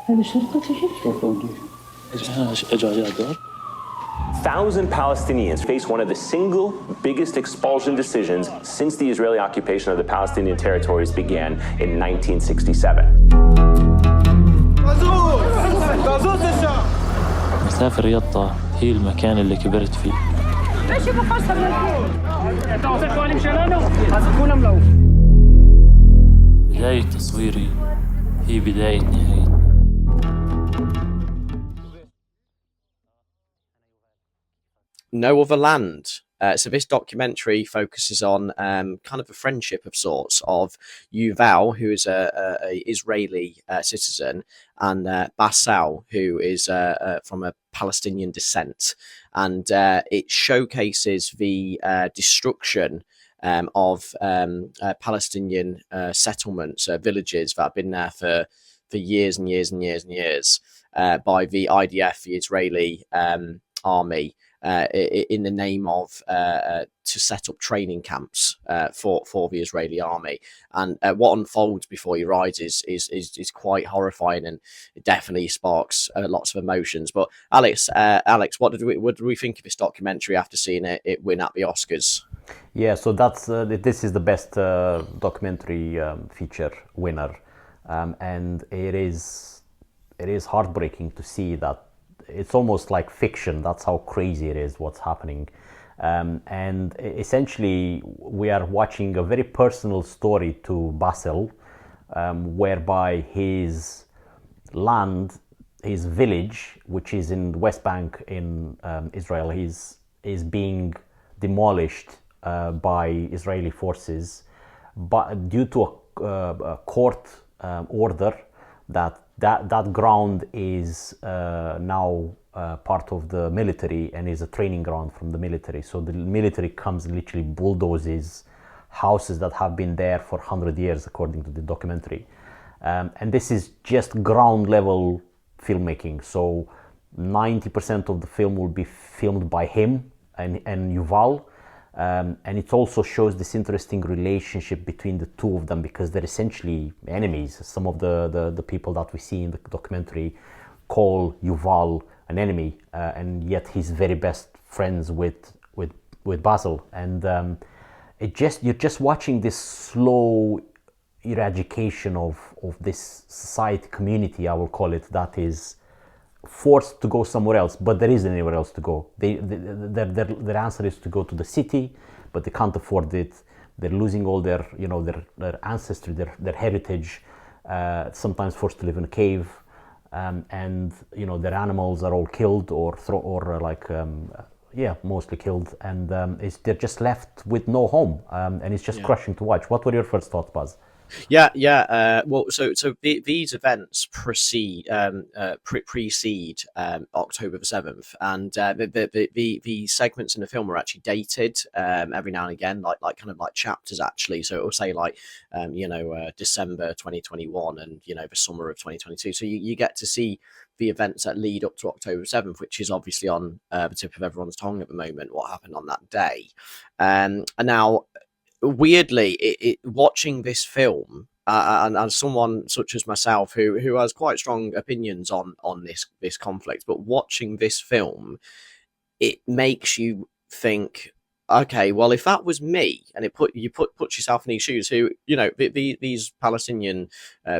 هذه شرطة تجي؟ شرطة ودي. إجا 1,000 Palestinians face one of the single biggest expulsion decisions since the Israeli occupation of the Palestinian territories began in 1967. مسافر يطا هي المكان اللي كبرت فيه. بداية تصويري هي بداية نهايتي. Nootherland. So this documentary focuses on kind of a friendship of sorts of Yuval, who is a Israeli citizen, and Bassal, who is from a Palestinian descent, and it showcases the destruction of Palestinian settlements, villages that have been there for years and years and years and years by the IDF, the Israeli army. In the name of to set up training camps for the Israeli army, and what unfolds before your eyes is quite horrifying, and it definitely sparks lots of emotions. But Alex, what did we think of this documentary after seeing it win at the Oscars? Yeah, so that's this is the best documentary feature winner, and it is heartbreaking to see that. It's almost like fiction. That's how crazy it is what's happening, and essentially we are watching a very personal story to Bassel, whereby his land, his village, which is in the West Bank in Israel, is being demolished by Israeli forces, but due to a court order that ground is now part of the military and is a training ground from the military. So the military comes and literally bulldozes houses that have been there for 100 years, according to the documentary. And this is just ground level filmmaking. So 90% of the film will be filmed by him and Yuval. And it also shows this interesting relationship between the two of them, because they're essentially enemies. Some of the people that we see in the documentary call Yuval an enemy, and yet he's very best friends with Bassel. And you're just watching this slow eradication of this society community, I will call it, that is forced to go somewhere else, but there isn't anywhere else to go. Their answer is to go to the city, but they can't afford it. They're losing all their ancestry, their heritage. Sometimes forced to live in a cave, and their animals are all killed or mostly killed, and they're just left with no home, and it's just crushing to watch. What were your first thoughts, Baz? Well, so these events precede October the 7th, and the segments in the film are actually dated every now and again, like kind of like chapters actually. So it will say like December 2021 and the summer of 2022. So you get to see the events that lead up to October 7th, which is obviously on the tip of everyone's tongue at the moment. What happened on that day, and now. Weirdly, watching this film, and someone such as myself who has quite strong opinions on this conflict, but watching this film, it makes you think, okay, well, if that was me, and it put yourself in these shoes, who these Palestinian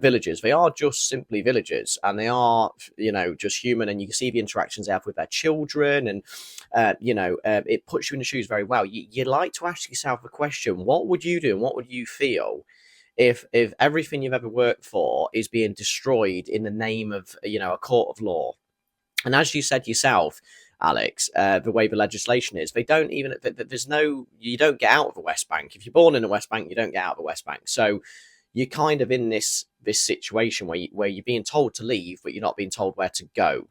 villages, they are just simply villages, and they are just human, and you can see the interactions they have with their children, and it puts you in the shoes very well. You like to ask yourself the question: what would you do, and what would you feel if everything you've ever worked for is being destroyed in the name of a court of law? And as you said yourself, Alex, the way the legislation is, you don't get out of the West Bank. If you're born in the West Bank, you don't get out of the West Bank. So you're kind of in this situation where you're being told to leave, but you're not being told where to go.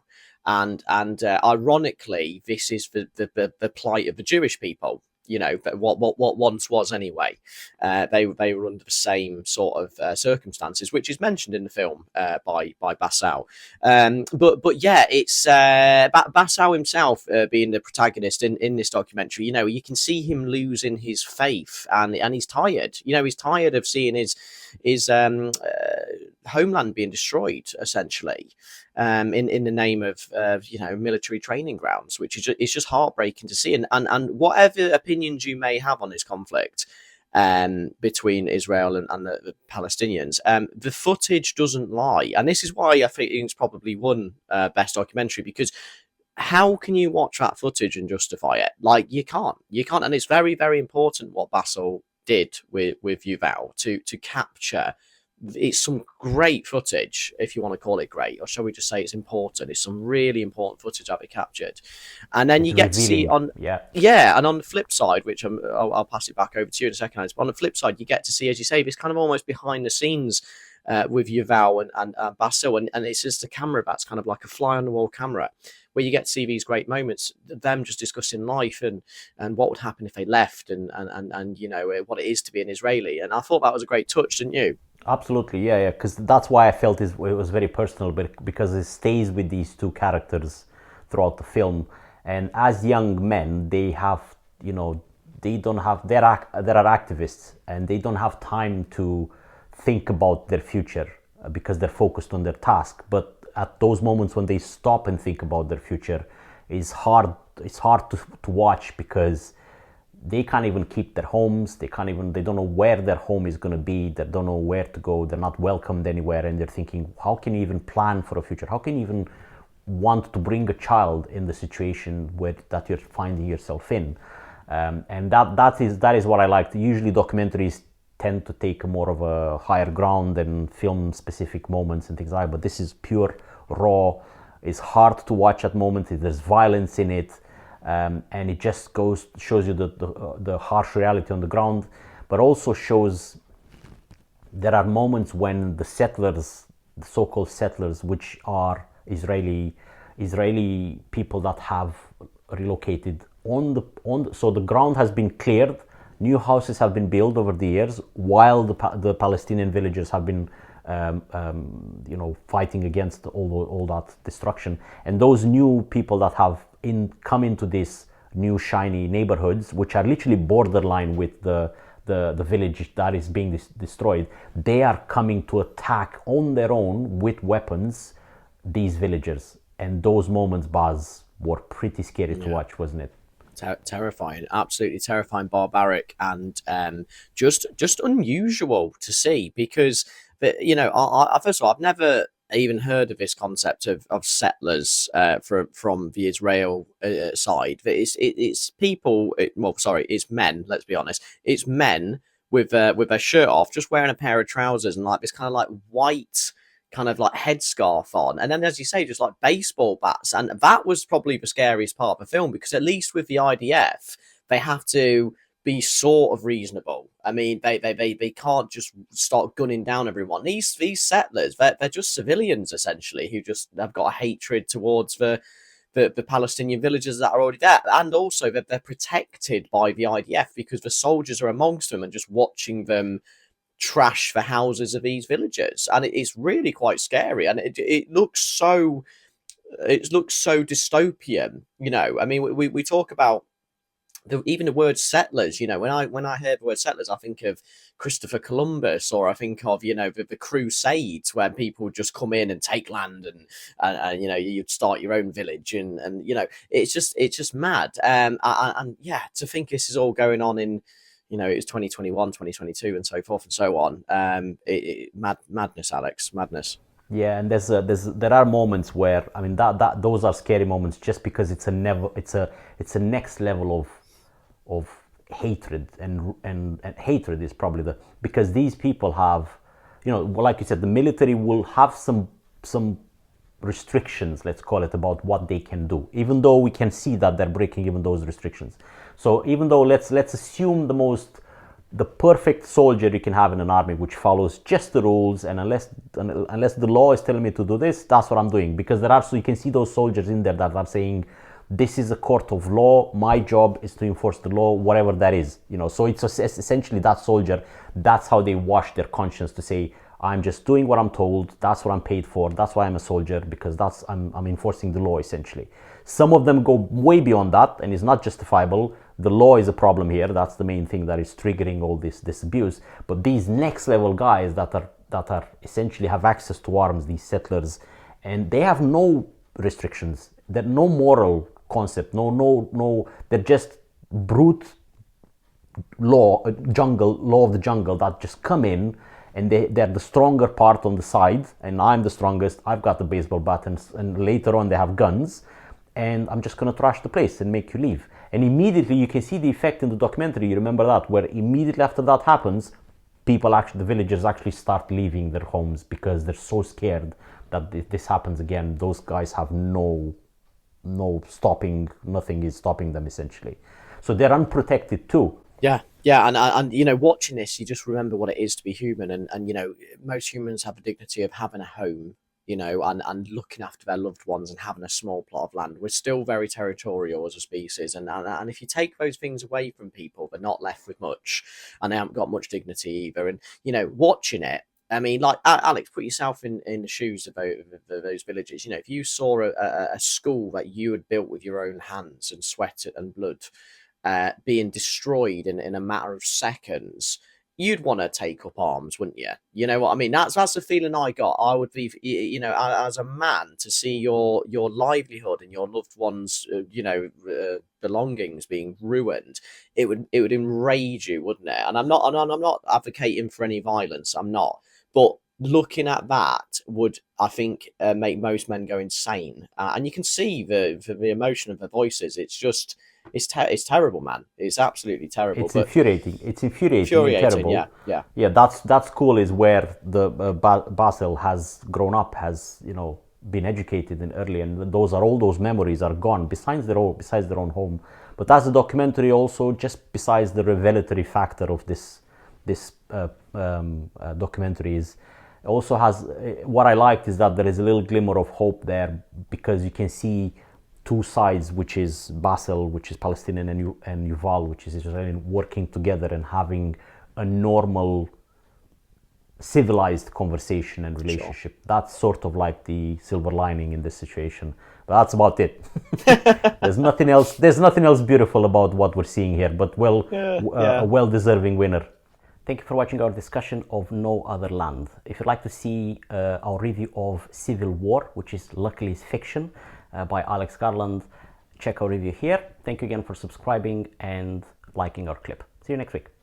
And ironically, this is the plight of the Jewish people. What once was anyway. They were under the same sort of circumstances, which is mentioned in the film by Bassel. But yeah, it's Bassel himself being the protagonist in this documentary. You can see him losing his faith, and he's tired. He's tired of seeing homeland being destroyed, essentially, in the name of military training grounds, which is just heartbreaking to see. And whatever opinions you may have on this conflict between Israel and the Palestinians, the footage doesn't lie, and this is why I think it's probably won best documentary, because how can you watch that footage and justify it? Like, you can't, and it's very, very important what Basil did with Yuval to capture. It's some great footage, if you want to call it great, or shall we just say it's important. It's some really important footage that we captured, and then you get to see and on the flip side, which I'll pass it back over to you in a second. On the flip side, you get to see, as you say, this kind of almost behind the scenes with Yuval and Basil, and it's just a camera that's kind of like a fly on the wall camera, where you get to see these great moments, them just discussing life and what would happen if they left, and what it is to be an Israeli. And I thought that was a great touch, didn't you? Absolutely, yeah, because that's why I felt it was very personal, but because it stays with these two characters throughout the film. And as young men, they have, they don't have, there are activists, and they don't have time to think about their future because they're focused on their task. But at those moments when they stop and think about their future, it's hard to watch, because they can't even keep their homes. They don't know where their home is going to be. They don't know where to go. They're not welcomed anywhere. And they're thinking, how can you even plan for a future? How can you even want to bring a child in the situation that you're finding yourself in? And that is what I like. Usually documentaries tend to take more of a higher ground and film specific moments and things like that. But this is pure, raw. It's hard to watch at moments. There's violence in it. And it just shows you the harsh reality on the ground, but also shows there are moments when the settlers, the so-called settlers, which are Israeli people that have relocated so the ground has been cleared, new houses have been built over the years, while the Palestinian villagers have been fighting against all that destruction. And those new people that have come into these new shiny neighborhoods, which are literally borderline with the village that is being destroyed, they are coming to attack on their own with weapons these villagers. And those moments, Baz, were pretty scary to watch, wasn't it? Terrifying, absolutely terrifying, barbaric, and just unusual to see, because I first of all, I've never even heard of this concept of settlers from the Israel side. It's people. It's men. Let's be honest. It's men with their shirt off, just wearing a pair of trousers and like this kind of like white kind of like headscarf on, and then, as you say, just like baseball bats. And that was probably the scariest part of the film, because at least with the IDF, they have to be sort of reasonable. I mean, they can't just start gunning down everyone. These settlers, they're just civilians essentially, who just have got a hatred towards the Palestinian villagers that are already there, and also that they're protected by the IDF because the soldiers are amongst them and just watching them trash the houses of these villagers. And it's really quite scary, and it looks so dystopian. I mean, we talk about even the word settlers. When I hear the word settlers, I think of Christopher Columbus, or I think of the Crusades, where people just come in and take land, and you'd start your own village, and it's just mad. And yeah, to think this is all going on in it's 2021, 2022, and so forth and so on. Madness, Alex, madness. Yeah, and there are moments where, I mean, that those are scary moments, just because it's a next level of hatred, and hatred is probably because these people have, like you said, the military will have some restrictions, let's call it, about what they can do, even though we can see that they're breaking even those restrictions. So even though let's assume the perfect soldier you can have in an army, which follows just the rules, and unless the law is telling me to do this, that's what I'm doing. Because you can see those soldiers in there that are saying, this is a court of law, my job is to enforce the law, whatever that is. So it's essentially that soldier, that's how they wash their conscience, to say, I'm just doing what I'm told, that's what I'm paid for, that's why I'm a soldier, because I'm enforcing the law, essentially. Some of them go way beyond that, and it's not justifiable, the law is a problem here. That's the main thing that is triggering all this abuse. But these next level guys that are essentially have access to arms, these settlers, and they have no restrictions. They're no moral concept. No. They're just brute law of the jungle that just come in, and they're the stronger part on the side, and I'm the strongest. I've got the baseball bat, and later on they have guns, and I'm just gonna trash the place and make you leave. And immediately you can see the effect in the documentary. You remember that, where immediately after that happens, the villagers actually start leaving their homes because they're so scared that if this happens again, those guys have no stopping. Nothing is stopping them essentially. So they're unprotected too. Yeah, and you know, watching this, you just remember what it is to be human, and you know, most humans have the dignity of having a home, you know, and looking after their loved ones and having a small plot of land. We're still very territorial as a species, and if you take those things away from people, they're not left with much, and they haven't got much dignity either. And you know, watching it, I mean, like, Alex, put yourself in the shoes of those villages. You know, if you saw a school that you had built with your own hands and sweat and blood, being destroyed in a matter of seconds, you'd want to take up arms, wouldn't you? You know what I mean? That's the feeling I got. I would be, you know, as a man, to see your livelihood and your loved ones, belongings being ruined. It would enrage you, wouldn't it? And I'm not advocating for any violence. I'm not. But looking at that would, I think, make most men go insane. And you can see the emotion of their voices. It's just. It's terrible, man. It's absolutely terrible. It's infuriating. It's infuriating and terrible. Yeah. That's cool. Is where the Basil has grown up, has, you know, been educated in early, and all those memories are gone. Besides their own home, but as a documentary, also just besides the revelatory factor of this documentary, is also has what I liked is that there is a little glimmer of hope there, because you can see two sides, which is Basil, which is Palestinian, and Yuval, which is Israeli, working together and having a normal, civilized conversation and relationship. Sure. That's sort of like the silver lining in this situation. But that's about it. There's nothing else. There's nothing else beautiful about what we're seeing here. But a well-deserving winner. Thank you for watching our discussion of Nootherland. If you'd like to see our review of Civil War, which is luckily is fiction, by Alex Garland, check our review here. Thank you again for subscribing and liking our clip. See you next week.